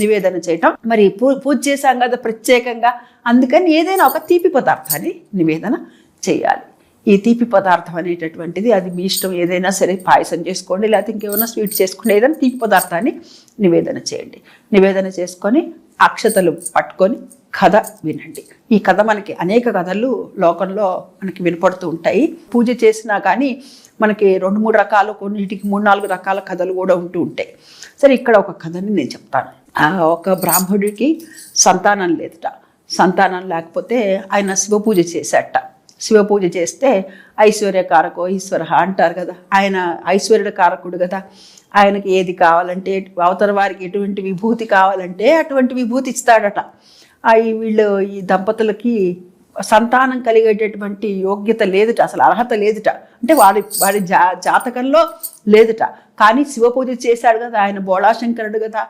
నివేదన చేయటం. మరి పూజ చేశాం కదా ప్రత్యేకంగా, అందుకని ఏదైనా ఒక తీపి పదార్థాన్ని నివేదన చేయాలి. ఈ తీపి పదార్థం అనేటటువంటిది అది మీ ఇష్టం, ఏదైనా సరే పాయసం చేసుకోండి, లేకపోతే ఇంకేమైనా స్వీట్ చేసుకోండి, ఏదైనా తీపి పదార్థాన్ని నివేదన చేయండి. నివేదన చేసుకొని అక్షతలు పట్టుకొని కథ వినండి. ఈ కథ మనకి అనేక కథలు లోకంలో మనకి వినపడుతూ ఉంటాయి. పూజ చేసినా కానీ మనకి 2-3 రకాలు, కొన్నిటికి 3-4 రకాల కథలు కూడా ఉంటూ ఉంటాయి. సరే, ఇక్కడ ఒక కథని నేను చెప్తాను. ఒక బ్రాహ్మణుడికి సంతానం లేదట. సంతానం లేకపోతే ఆయన శివపూజ చేశాట. శివపూజ చేస్తే ఐశ్వర్యకారకో ఈశ్వర అంటారు కదా, ఆయన ఐశ్వర్యుడ కారకుడు కదా. ఆయనకి ఏది కావాలంటే, అవతల వారికి ఎటువంటి విభూతి కావాలంటే అటువంటి విభూతి ఇస్తాడట. ఈ దంపతులకి సంతానం కలిగేటటువంటి యోగ్యత లేదుట, అసలు అర్హత లేదుట. అంటే వాడి జాతకంలో లేదుట. కానీ శివపూజ చేశాడు కదా, ఆయన బోళాశంకరుడు కదా,